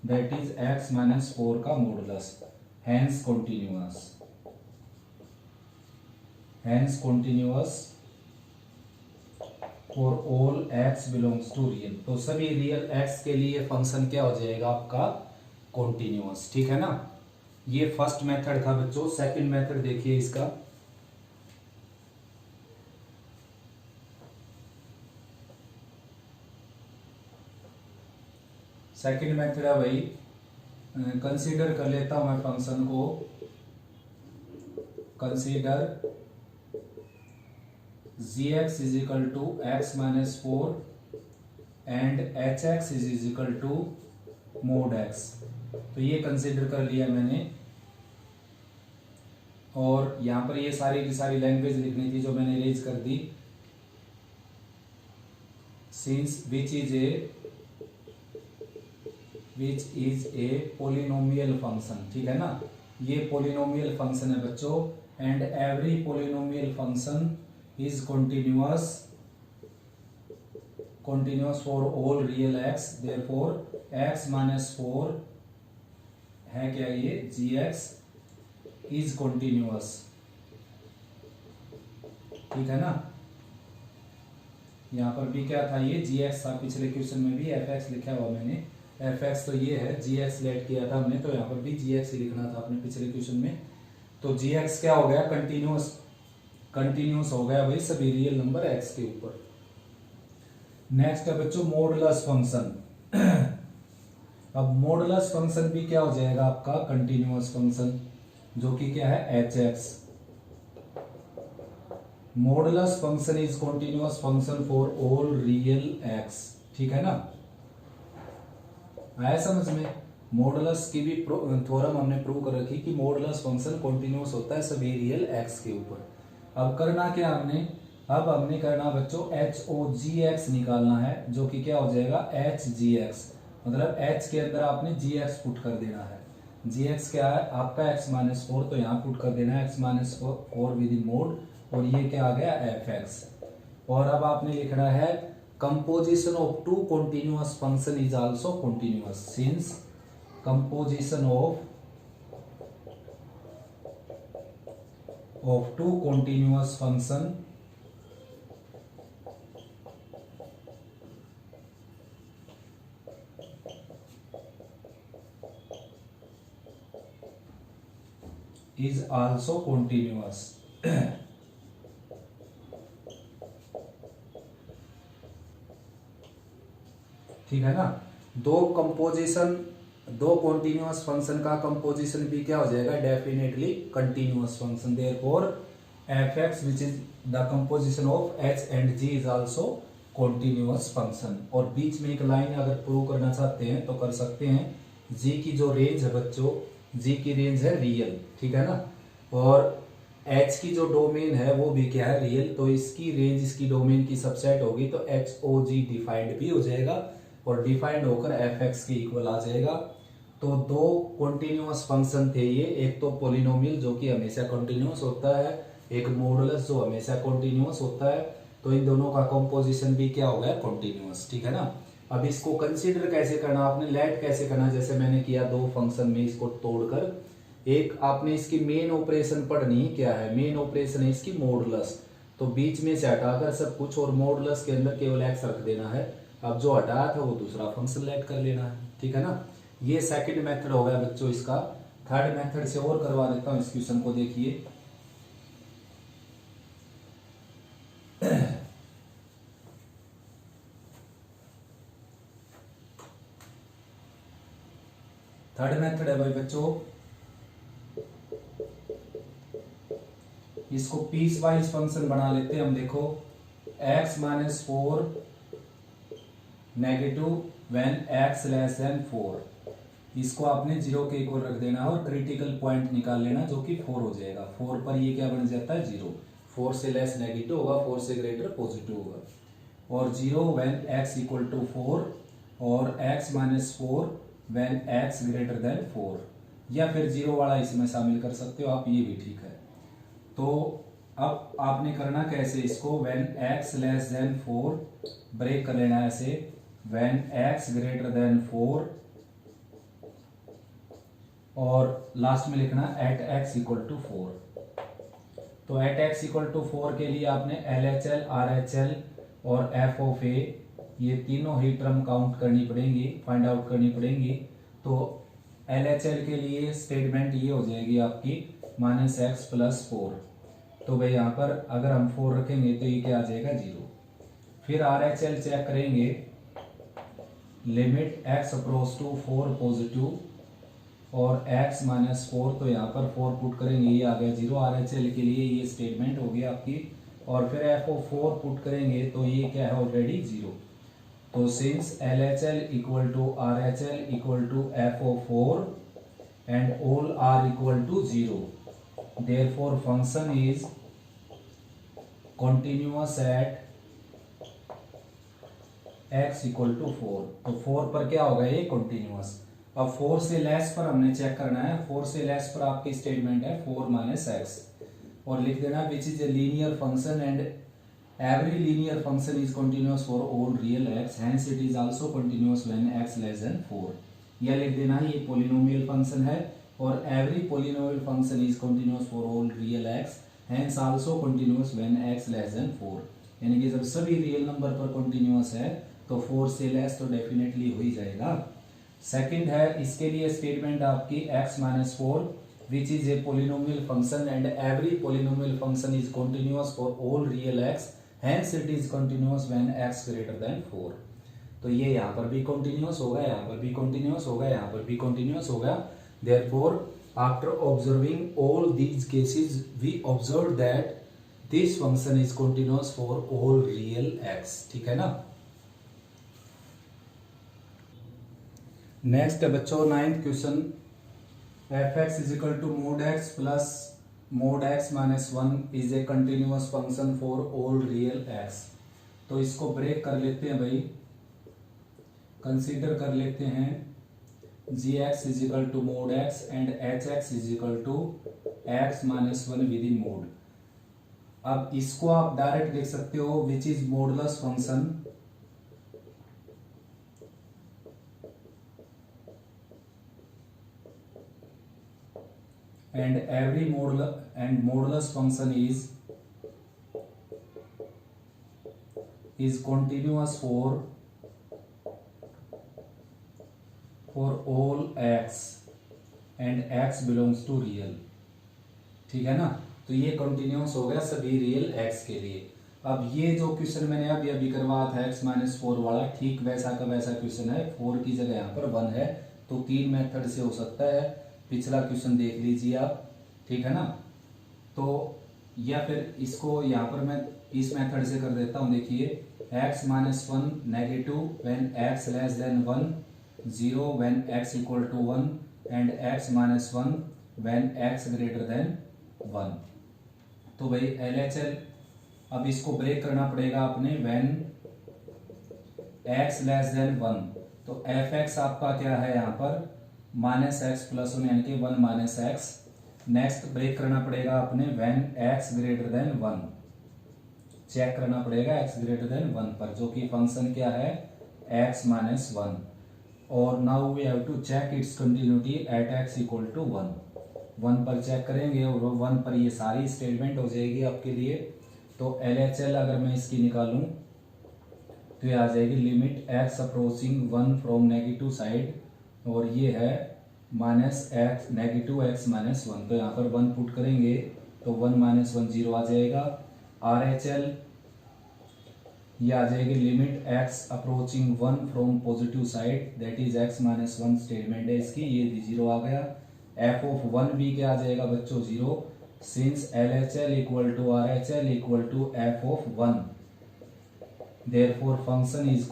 दैट इज x माइनस 4 का modulus, hence continuous for all x belongs to real. तो सभी रियल x के लिए फंक्शन क्या हो जाएगा आपका कॉन्टिन्यूअस, ठीक है ना। ये फर्स्ट मेथड था बच्चों। सेकंड मेथड देखिए इसका, सेकंड मेथड है भाई, कंसीडर कर लेता हूं मैं फंक्शन को, consider gx is equal to x minus 4 and hx is equal to mod x। तो ये कंसीडर कर लिया मैंने। और यहां पर ये सारी की सारी लैंग्वेज लिखनी थी जो मैंने रेज कर दी। Since which is a polynomial function, ठीक है ना, ये पोलिनोमियल फंक्शन है बच्चों। And every polynomial function is continuous for all real x, therefore x minus 4 है क्या, ये gx is continuous ठीक है ना। यहाँ पर भी क्या था, ये जी एक्स था, पिछले क्वेश्चन में भी एफ एक्स लिखा हुआ मैंने, एफ एक्स तो ये है, जी एक्स लेट किया था हमने, तो यहाँ पर भी जी एक्स ही लिखना था अपने पिछले क्वेश्चन में। तो जी एक्स क्या हो गया, कंटिन्यूस हो गया भाई सभी रियल नंबर एक्स के ऊपर। नेक्स्ट है बच्चों मॉडुलस फंक्शन। अब मॉडुलस फंक्शन भी क्या हो जाएगा आपका, कंटिन्यूअस फंक्शन, जो कि क्या है H x. Modulus function is continuous function for all real x, ठीक है ना। आया समझ में। मॉडुलस की भी थ्योरम हमने प्रूव कर रखी कि मॉडुलस फंक्शन कंटिन्यूअस होता है सभी रियल एक्स के ऊपर। अब करना क्या हमने, अब हमने करना बच्चों एच ओ जी एक्स निकालना है, जो कि क्या हो जाएगा एच जी एक्स, मतलब एच के अंदर आपने जी एक्स पुट कर देना है। जी एक्स क्या है आपका एक्स माइनस फोर, तो यहाँ पुट कर देना है x minus four with in mode, और ये क्या आ गया एफ एक्स। और अब आपने लिखना है composition of two continuous function is also continuous, since composition of two continuous function is also continuous। ठीक है ना। दो कॉन्टिन्यूअस फंक्शन का कंपोजिशन भी क्या हो जाएगा, definitely continuous function. Therefore f x which is the composition of h and g is also continuous function. और बीच में एक लाइन अगर प्रूव करना चाहते हैं तो कर सकते हैं। जी की जो रेंज है बच्चों, जी की रेंज है रियल, ठीक है ना, और एच की जो डोमेन है वो भी क्या है रियल, तो इसकी रेंज इसकी डोमेन की सबसेट होगी, तो एच ओ जी डिफाइंड भी हो जाएगा और डिफाइंड होकर एफ एक्स के इक्वल आ जाएगा। तो दो कॉन्टिन्यूअस फंक्शन थे ये, एक तो पोलिनोमियल जो कि हमेशा कॉन्टिन्यूअस होता है, एक मॉडुलस जो हमेशा कॉन्टिन्यूअस होता है, तो इन दोनों का कंपोजिशन भी क्या हो गया कॉन्टिन्यूअस, ठीक है ना। अब इसको कंसीडर कैसे करना, आपने लेट कैसे करना, जैसे मैंने किया दो फंक्शन में इसको तोड़कर, एक आपने इसकी मेन ऑपरेशन पढ़नी क्या है, मेन ऑपरेशन है इसकी मॉडुलस, तो बीच में से हटाकर सब कुछ और मॉडुलस के अंदर केवल एक्स रख देना है। अब जो हटाया था वो दूसरा फंक्शन लेट कर लेना है, ठीक है ना। ये सेकंड मेथड हो गया बच्चों इसका। थर्ड मेथड से और करवा देता हूं इस क्वेश्चन को, देखिए थर्ड मेथड है भाई बच्चों, इसको पीस वाइज फंक्शन बना लेते हैं हम। देखो x minus four negative when x less than 4, इसको आपने 0 के इक्वल रख देना और क्रिटिकल पॉइंट निकाल लेना जो कि 4 हो जाएगा। 4 पर ये क्या बन जाता है 0, 4 से लेस नेगेटिव होगा, 4 से ग्रेटर पॉजिटिव होगा, और 0 व्हेन x इक्वल टू 4 और x minus 4 when x greater than 4, या फिर 0 वाला इसमें शामिल कर सकते हो आप, ये भी ठीक है। तो अब आपने करना कैसे इसको, when x less than 4 break कर लेना ऐसे, व्हेन x ग्रेटर देन 4 और लास्ट में लिखना एट x इक्वल टू 4। तो एट x इक्वल टू 4 के लिए आपने LHL, RHL और f ऑफ a ये तीनों ही टर्म काउंट करनी पड़ेंगी, फाइंड आउट करनी पड़ेंगी। तो LHL के लिए स्टेटमेंट ये हो जाएगी आपकी माइनस एक्स प्लस 4, तो भाई यहाँ पर अगर हम 4 रखेंगे तो ये क्या आ जाएगा 0। फिर RHL चेक करेंगे, limit x approach to 4 positive और x माइनस 4, तो यहाँ पर 4 पुट करेंगे ये आ गया 0। RHL के लिए ये स्टेटमेंट होगी आपकी, और फिर f ऑफ 4 पुट करेंगे तो ये क्या है ऑलरेडी 0। तो since LHL equal to RHL equal to f of 4 and all are equal to 0, therefore function is continuous at x equal to 4। तो 4 पर क्या होगा ये कंटिन्यूअस। अब 4 से लेस पर हमने चेक करना है, 4 से लेस पर आपकी स्टेटमेंट है 4 माइनस एक्स, और लिख देना which is a linear function and every linear function is continuous for all real x, hence it is also continuous when x less than 4। यह लिख देना ये पॉलिनोमियल फंक्शन है और every polynomial function is continuous for all real x, hence also continuous when x less than 4, यानी कि जब सभी रियल नंबर पर कंटिन्यूअस है तो 4 से लेस तो डेफिनेटली हो ही जाएगा। सेकंड है, इसके लिए स्टेटमेंट आपकी x minus 4 which is a polynomial function and every polynomial function is continuous for all real x, hence it is continuous when x greater than 4। तो ये यहाँ पर भी कंटिन्यूअस होगा, यहाँ पर भी कंटिन्यूअस होगा, यहाँ पर भी कंटिन्यूअस होगा। Therefore after observing all these cases we observe that this function is continuous for all real x, ठीक है ना। नेक्स्ट है बच्चों 9th question, f(x) is equal to mod x plus mod x minus 1 is a continuous function for all real x। तो इसको break कर लेते हैं भाई, कंसीडर कर लेते हैं gx is equal to mod x and hx is equal to x minus 1 within mod. अब इसको आप डायरेक्ट देख सकते हो which is modulus function and every modulus function is continuous for all x and x belongs to real, ठीक है ना। तो ये कंटिन्यूअस हो गया सभी रियल x के लिए। अब ये जो क्वेश्चन मैंने अभी अभी करवाया था x माइनस 4 वाला, ठीक वैसा का वैसा क्वेश्चन है। 4 की जगह यहाँ पर 1 है, तो 3 मेथड से हो सकता है। पिछला क्वेश्चन देख लीजिए आप, ठीक है ना। तो या फिर इसको यहाँ पर मैं इस मेथड से कर देता हूँ। देखिए x minus 1 negative when x less than 1, 0 when x equal to 1 and x minus 1 when x greater than 1। तो भाई LHL अब इसको ब्रेक करना पड़ेगा अपने व्हेन x लेस देन 1। तो fx आपका क्या है यहाँ पर माइनस एक्स प्लस 1 यानी कि 1 माइनस एक्स। नेक्स्ट ब्रेक करना पड़ेगा अपने when x greater than 1, check करना पड़ेगा x ग्रेटर देन 1 पर, जो कि फंक्शन क्या है x माइनस 1। और now we have to check its continuity at x equal to 1 पर चेक करेंगे और 1 पर ये सारी स्टेटमेंट हो जाएगी आपके लिए। तो LHL अगर मैं इसकी निकालूं तो ये आ जाएगी limit x approaching 1 from negative side, और ये है minus x negative x minus 1। तो यहाँ पर 1 पुट करेंगे तो 1 माइनस 1 0 आ जाएगा। RHL ये आ जाएगी limit x approaching 1 from positive side, that is x minus 1 statement है इसकी, ये भी 0 आ गया। f ऑफ 1 भी क्या आ जाएगा बच्चों 0, since LHL equal to RHL equal to f of 1, therefore function is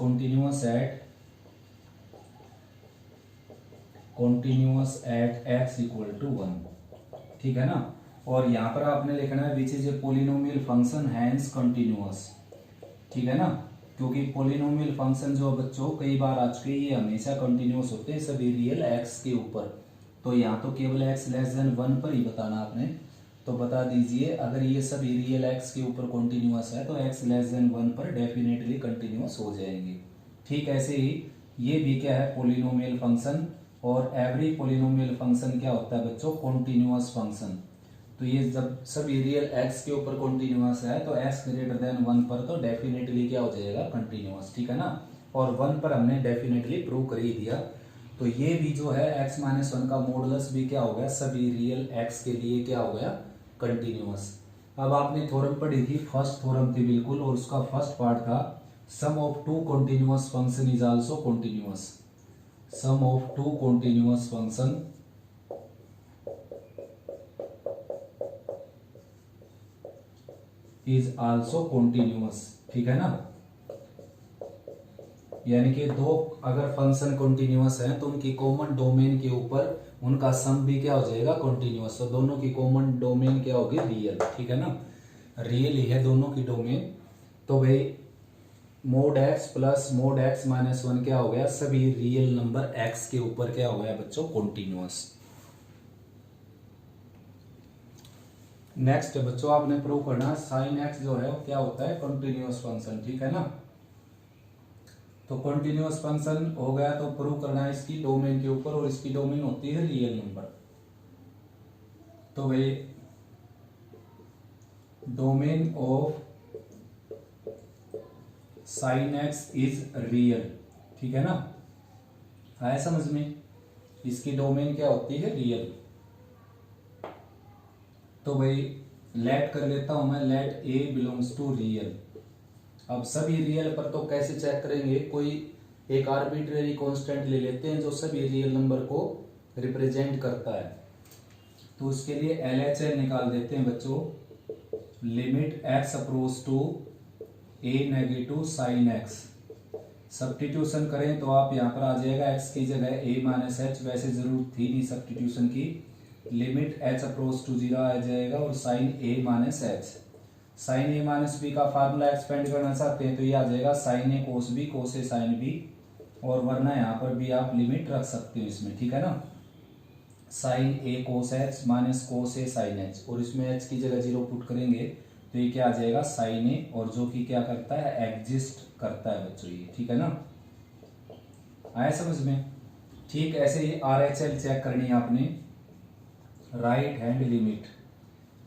continuous at x equal to 1, ठीक है ना। और यहाँ पर आपने लिखना है which is a polynomial function hence continuous, ठीक है ना। क्योंकि पोलिनोमियल फंक्शन जो बच्चों कई बार आ चुके ये हमेशा कंटिन्यूअस होते हैं सभी रियल x के ऊपर। तो यहाँ तो केवल x लेस देन 1 पर ही बताना आपने। तो बता दीजिए अगर ये सभी रियल x के ऊपर कंटिन्यूअस है तो x लेस देन 1 पर डेफिनेटली कंटिन्यूअस हो जाएंगे। ठीक ऐसे ही ये भी क्या है पोलिनोमियल फंक्शन, और एवरी पोलिनोमियल फंक्शन क्या होता है बच्चों कंटिन्यूअस फंक्शन। तो ये जब सभी रियल x के ऊपर कंटिन्यूअस है तो x ग्रेटर देन 1 पर तो डेफिनेटली क्या हो जाएगा कंटिन्यूअस, ठीक है ना। और 1 पर हमने डेफिनेटली प्रूव कर ही दिया। तो ये भी जो है x माइनस 1 का मॉडुलस भी क्या हो गया सभी रियल x के लिए क्या हो गया कंटिन्यूअस। अब आपने थ्योरम पढ़ी थी, फर्स्ट थ्योरम थी बिल्कुल, और उसका फर्स्ट पार्ट था sum of two continuous function is also continuous. Sum of two continuous function is also continuous, ठीक है ना। यानी कि दो अगर फंक्शन कंटिन्यूअस है तो उनकी कॉमन डोमेन के ऊपर उनका सम भी क्या हो जाएगा कंटिन्यूअस। तो दोनों की कॉमन डोमेन क्या होगी रियल, ठीक है ना। रियल ही है दोनों की डोमेन। तो भाई mode x plus mode x minus 1 क्या हो गया सभी रियल नंबर x के ऊपर क्या हो गया बच्चों कंटिन्यूअस। नेक्स्ट बच्चों आपने प्रूव करना साइन x जो है वो क्या होता है कंटिन्यूअस फंक्शन, ठीक है ना। तो कंटिन्यूअस फंक्शन हो गया तो प्रूव करना है इसकी डोमेन के ऊपर, और इसकी डोमेन होती है रियल नंबर। तो भाई domain of sine x is real, ठीक है ना, आया समझ में, इसकी डोमेन क्या होती है, रियल। तो भाई लेट कर लेता हूं मैं, let a belongs to real. अब सभी रियल पर तो कैसे चेक करेंगे, कोई एक आर्बिट्रेरी कांस्टेंट ले लेते हैं जो सभी रियल नंबर को रिप्रेजेंट करता है। तो उसके लिए LHS निकाल देते हैं बच्चों, limit x approach to a negative sine x। Substitution करें तो आप यहाँ पर आ जाएगा x की जगह a माइनस एच, वैसे जरूरत थी नहीं सब्स्टिट्यूशन की, लिमिट h अप्रोच टू 0 आ जाएगा और sine a minus h. Sine a minus b का फार्मूला एक्सपेंड करना चाहते हैं तो ये आ जाएगा sine a cos b, cos a sine b, और वरना यहाँ पर भी आप लिमिट रख सकते हो इसमें, ठीक है ना, sign a cos H minus cos a sine h, और इसमें एच की जगह 0 पुट करेंगे तो ये क्या आ जाएगा साइन ए, और जो कि क्या करता है एग्जिस्ट करता है बच्चों ये, ठीक है ना, आया समझ में। ठीक ऐसे ही RHL चेक करनी है आपने, राइट हैंड लिमिट,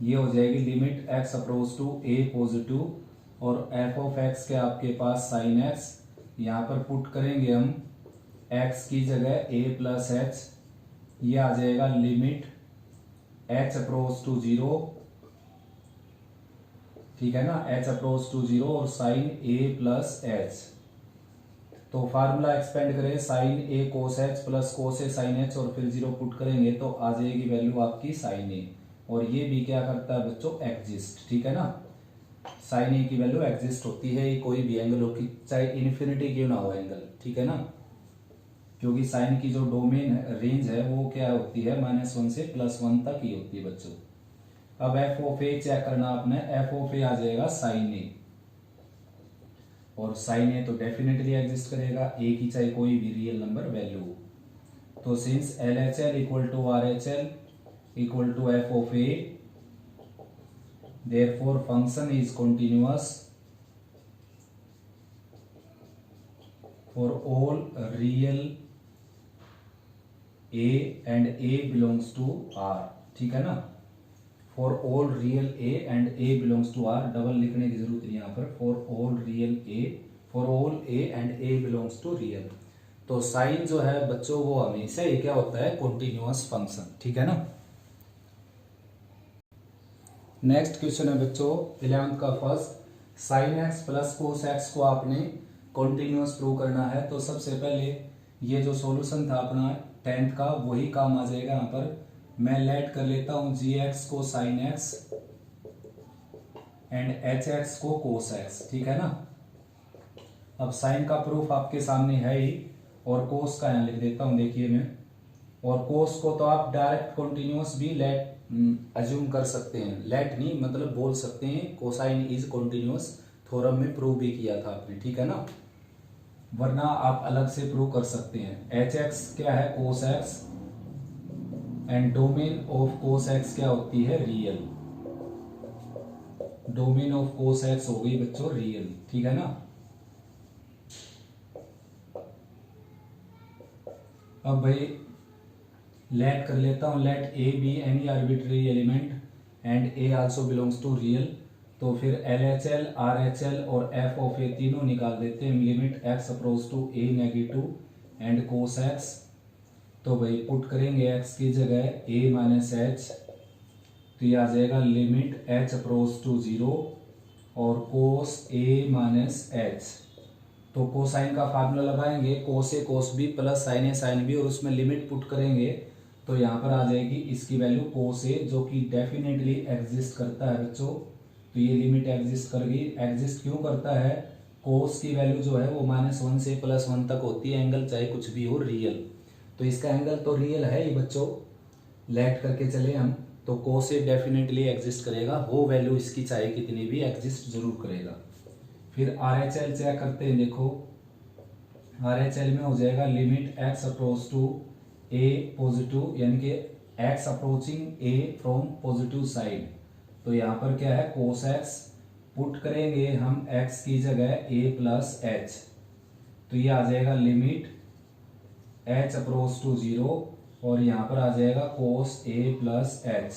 ये हो जाएगी limit x approach to a positive, और f ऑफ x के आपके पास साइन x, यहाँ पर पुट करेंगे हम x की जगह a प्लस एच, ये आ जाएगा लिमिट h अप्रोच टू 0, ठीक है ना, h अप्रोच टू 0 और साइन a प्लस एच। तो फार्मूला एक्सपेंड करें sine a cos h plus cos a sine h, और फिर 0 पुट करेंगे तो आ जाएगी वैल्यू आपकी साइन a, और ये भी क्या करता है बच्चों एग्जिस्ट, ठीक है ना, साइन ए की वैल्यू एग्जिस्ट होती है, ये कोई भी एंगल हो, चाहे इन्फिनिटी क्यों ना हो एंगल, ठीक है ना, क्योंकि साइन की जो डोमेन रेंज है वो क्या होती है -1 से +1 तक ही होती है बच्चों। अब एफ ऑफ ए चेक करना आपने, एफ ऑफ ए आ जाएगा साइन ए, और साइन ए तो डेफिनेटली एग्जिस्ट करेगा, ए की चाहे कोई भी रियल नंबर वैल्यू। तो since LHL equal to RHL equal to F of a, therefore function is continuous for all real a and a belongs to R, ठीक है ना, for all real a and a belongs to R, double लिखने की जरूरत नहीं यहाँ पर, for all real a, for all a and a belongs to real। तो साइन जो है बच्चों वो हमेशा ही क्या होता है कॉन्टिन्यूअस फंक्शन, ठीक है ना। नेक्स्ट क्वेश्चन है बच्चों 11th का first, sine x plus cos x को आपने कॉन्टिन्यूअस प्रूव करना है। तो सबसे पहले ये जो सॉल्यूशन था अपना 10th का वही काम आ जाएगा यहाँ पर। मैं लेट कर लेता हूँ जी एक्स को sine x and H x को कोस एक्स, ठीक है ना। अब साइन का प्रूफ आपके सामने है ही, और कोस का यहाँ लिख देता हूँ, देखिए मैं, और कोस को तो आप डायरेक्ट कॉन्टिन्यूअस भी लेट अज्यूम कर सकते हैं, लेट नहीं मतलब बोल सकते हैं कोसाइन इज कॉन्टिन्यूअस, थ्योरम में प्रूव भी किया था आपने, ठीक है ना, वरना आप अलग से प्रूव कर सकते हैं। एच एक्स क्या है कोस x, and domain of cos x क्या होती है real, domain of cos x हो गई बच्चों रियल, ठीक है ना। अब भाई लेट कर लेता हूं, let a be any arbitrary element and a also belongs to real. तो फिर LHL RHL और एफ ऑफ ए तीनों निकाल देते हैं, limit x approach to a negative and cos x। तो भाई पुट करेंगे x की जगह a माइनस एच, तो ये आ जाएगा लिमिट h अप्रोच टू 0 और कोस a माइनस एच। तो कोसाइन का फार्मूला लगाएंगे, कोस ए कोस बी प्लस साइन ए साइन बी, और उसमें लिमिट पुट करेंगे तो यहाँ पर आ जाएगी इसकी वैल्यू कोस ए, जो कि डेफिनेटली एग्जिस्ट करता है बच्चों। तो ये लिमिट एग्जिस्ट कर गई, एग्जिस्ट क्यों करता है, कोस की वैल्यू जो है वो -1 से +1 तक होती है, एंगल चाहे कुछ भी हो रियल, तो इसका एंगल तो रियल है ही बच्चों। लेट करके चले हम, तो कोस ए डेफिनेटली एग्जिस्ट करेगा, हो वैल्यू इसकी चाहे कितनी भी एग्जिस्ट जरूर करेगा। फिर RHL चेक करते हैं, देखो RHL में हो जाएगा limit x approach to a positive, यानी कि x approaching a from positive side. तो यहाँ पर क्या है कोस x, पुट करेंगे हम x की जगह a प्लस एच, तो ये आ जाएगा लिमिट h अप्रोच टू 0 और यहाँ पर आ जाएगा कोस a प्लस एच।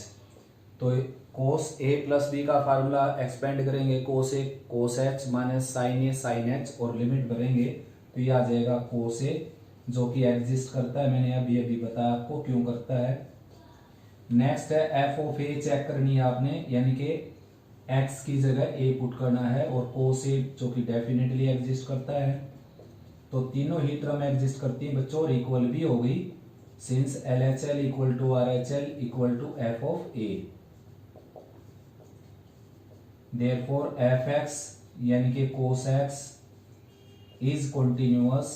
तो कोस ए प्लस बी का फार्मूला एक्सपेंड करेंगे, कोस ए कोस एच माइनस साइन ए साइन एच, और लिमिट भरेंगे तो ये आ जाएगा कोस ए, जो कि एग्जिस्ट करता है, मैंने अभी अभी बताया आपको क्यों करता है। नेक्स्ट है एफ ऑफ ए चेक करनी है आपने, यानी कि एक्स की जगह ए पुट करना है, और कोस ए जो कि डेफिनेटली एग्जिस्ट करता है। तो तीनों ही टर्म एग्जिस्ट करती हैं बच्चों, और इक्वल भी हो गई, since L H L equal to R H L equal to F of a. Therefore f x यानी कि cos x is continuous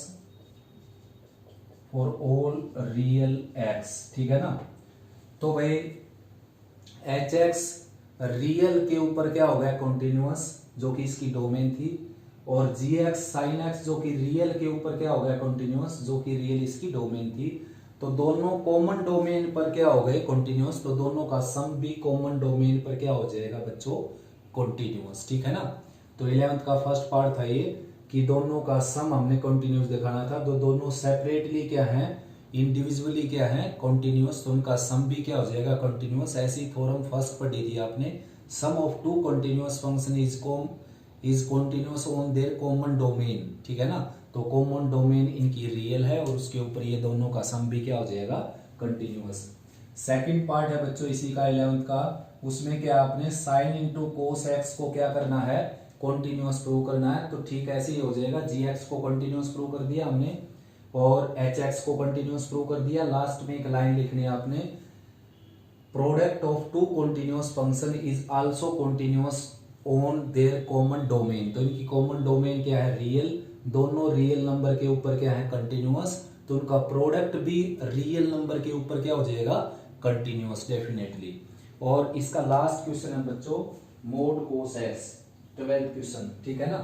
for all real x, ठीक है ना। तो भाई एच एक्स रियल के ऊपर क्या हो गया, कॉन्टिन्यूअस, जो कि इसकी डोमेन थी, और जी एक्स साइन एक्स जो कि रियल के ऊपर क्या हो गया, कॉन्टिन्यूअस, जो कि रियल इसकी डोमेन थी। तो दोनों कॉमन डोमेन पर क्या हो गए, कॉन्टिन्यूअस, तो दोनों का सम भी कॉमन डोमेन पर क्या हो जाएगा बच्चों, कॉन्टिन्यूअस, ठीक है ना। तो 11th का फर्स्ट पार्ट था ये कि दोनों का सम हमने कॉन्टिन्यूअस दिखाना था, तो दोनों सेपरेटली क्या है, इंडिविजुअली क्या है, कॉन्टिन्यूअस, तो उनका सम भी क्या हो जाएगा, कॉन्टिन्यूअस। ऐसी थ्योरम फर्स्ट पढ़ी थी आपने, sum of two continuous function is continuous on their common domain, ठीक है ना। तो कॉमन डोमेन इनकी रियल है, और उसके ऊपर ये दोनों का सम भी क्या हो जाएगा, कंटिन्यूअस। सेकंड पार्ट है बच्चों इसी का 11th का, उसमें क्या आपने साइन इंटू कोस एक्स को क्या करना है, कॉन्टिन्यूअस प्रूव करना है। तो ठीक ऐसे ही हो जाएगा, जी एक्स को कॉन्टिन्यूअस प्रूव कर दिया हमने, और एच एक्स को कॉन्टिन्यूअस प्रूव कर दिया। लास्ट में एक लाइन लिखनी है आपने, product of two continuous function is also continuous on their common domain. तो इनकी कॉमन डोमेन क्या है, रियल, दोनों रियल नंबर के ऊपर क्या है, कंटिन्यूअस, तो उनका प्रोडक्ट भी रियल नंबर के ऊपर क्या हो जाएगा, कंटिन्यूअस डेफिनेटली। और इसका लास्ट क्वेश्चन है बच्चों mode cos x, 12th question, ठीक है ना।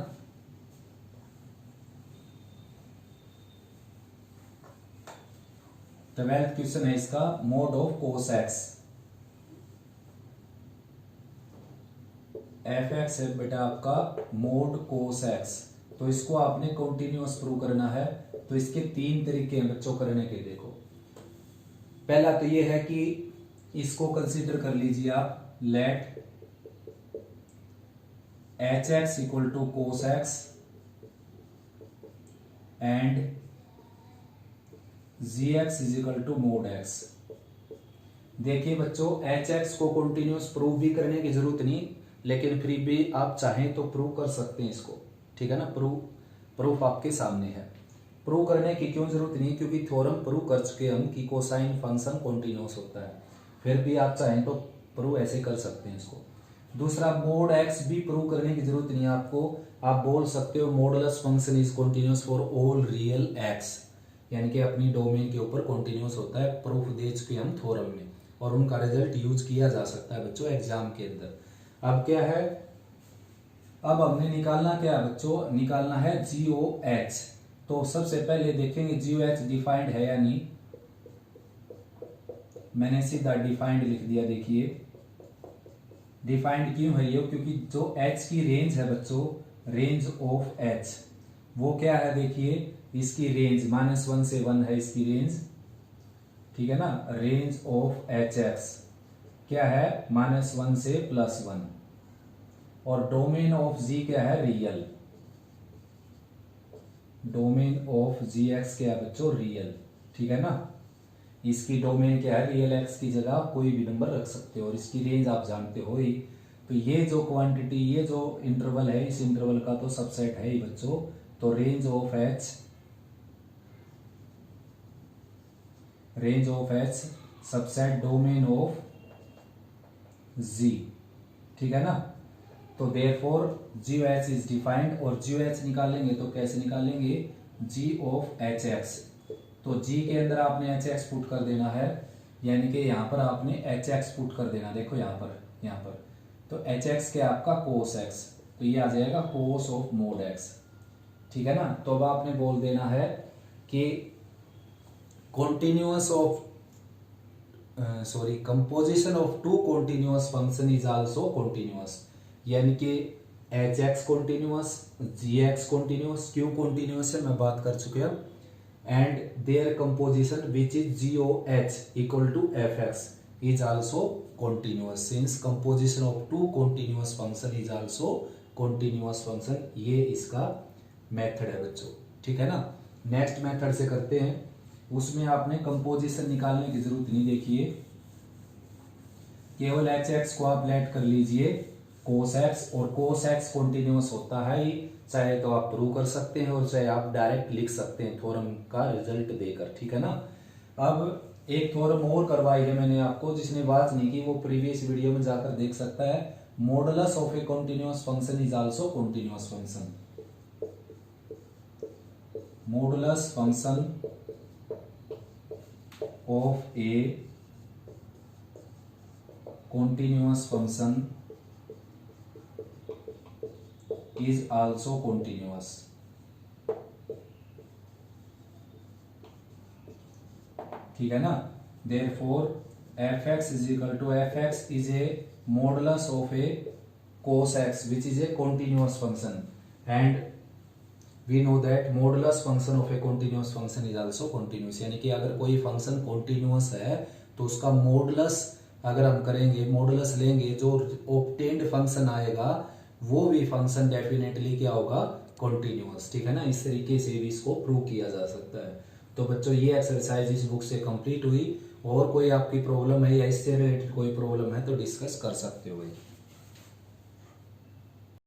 ट्वेल्थ क्वेश्चन है इसका, mode of cos x. F x है बेटा आपका मोड कोस एक्स, तो इसको आपने कंटिन्यूअस प्रूव करना है। तो इसके तीन तरीके हैं बच्चों करने के, देखो पहला तो ये है कि इसको कंसीडर कर लीजिए आप, let h x equal to cos x and g x is equal to mod x. देखिए बच्चों एच एक्स को कंटिन्यूअस प्रूव भी करने की जरूरत नहीं, लेकिन फिर भी आप चाहें तो प्रूव कर सकते हैं इसको, ठीक है ना। प्रूफ आपके सामने है, प्रूव करने की क्यों जरूरत नहीं, क्योंकि थ्योरम प्रूव कर चुके हम कि कोसाइन फंक्शन कॉन्टिन्यूअस होता है। फिर भी आप चाहें तो प्रूव ऐसे कर सकते हैं इसको। दूसरा मोड एक्स भी प्रूव करने की जरूरत नहीं है आपको, आप बोल सकते हो modulus function is continuous for all real x, यानी कि अपनी डोमेन के ऊपर कॉन्टिन्यूअस होता है। प्रूफ दे चुके हम थ्योरम में, और उनका रिजल्ट यूज किया जा सकता है बच्चों एग्जाम के अंदर। अब क्या है, अब हमने निकालना क्या है बच्चों, निकालना है जी ओ एच। तो सबसे पहले देखेंगे जी ओ एच डिफाइंड है या नहीं। मैंने सीधा डिफाइंड लिख दिया, देखिए डिफाइंड क्यों है ये, क्योंकि जो एच की रेंज है बच्चों, रेंज ऑफ एच वो क्या है, देखिए इसकी रेंज -1 से 1 है इसकी रेंज, ठीक है ना। रेंज ऑफ एच एक्स क्या है, -1 से +1, और डोमेन ऑफ जी क्या है, real. Domain of g x क्या है बच्चों, रियल, ठीक है ना। इसकी डोमेन क्या है, रियल एक्स की जगह आप कोई भी नंबर रख सकते हो, और इसकी रेंज आप जानते हो ही। तो ये जो क्वांटिटी, ये जो इंटरवल है, इस इंटरवल का तो सबसेट है ही बच्चों। तो range of H subset domain of G, ठीक है ना। तो therefore G O H is defined, और जी ओ एच निकालेंगे तो कैसे निकालेंगे, जी ऑफ एच एक्स। तो जी के अंदर आपने एच एक्स पुट कर देना है, यानी कि यहां पर आपने एच एक्स पुट कर देना, देखो यहां पर तो एच एक्स क्या आपका कोस एक्स, तो ये आ जाएगा कोस ऑफ मोड एक्स, ठीक है ना। तो अब आपने बोल देना है कि continuous of composition of two continuous function is also continuous, यानी कि h x continuous, g x continuous. क्यों कॉन्टिन्यूअस है मैं बात कर चुके हैं। And their composition which is g O h equal to f x is also continuous since composition of two continuous function is also continuous function। ये इसका method है बच्चों, ठीक है ना। नेक्स्ट मेथड से करते हैं, उसमें आपने कंपोजिशन निकालने की जरूरत नहीं। देखिए केवल एच एक्स को आप लेट कर लीजिए कोस एक्स, और कोस एक्स कॉन्टिन्यूस होता है ही, चाहे तो आप प्रूव कर सकते हैं और चाहे आप डायरेक्ट लिख सकते हैं थ्योरम का रिजल्ट देकर, ठीक है ना। अब एक थ्योरम और करवाई है मैंने आपको, जिसने बात नहीं की वो प्रीवियस वीडियो में जाकर देख सकता है। Modulus of a continuous function is also continuous function. Modulus function of A continuous function is also continuous। ठीक है ना। therefore fx is equal to fx is a modulus of a cos x which is a continuous function, and we know that modulus function of a continuous function is also continuous। यानी कि अगर कोई function continuous है तो उसका modulus अगर हम करेंगे, मॉडुलस लेंगे, जो ऑब्टेन्ड फंक्शन आएगा वो भी फंक्शन डेफिनेटली क्या होगा, कॉन्टिन्यूअस, ठीक है ना। इस तरीके से भी इसको प्रूव किया जा सकता है। तो बच्चों ये एक्सरसाइज इस बुक से कंप्लीट हुई, और कोई आपकी प्रॉब्लम है या इससे रिलेटेड कोई प्रॉब्लम है तो डिस्कस कर सकते हो भाई।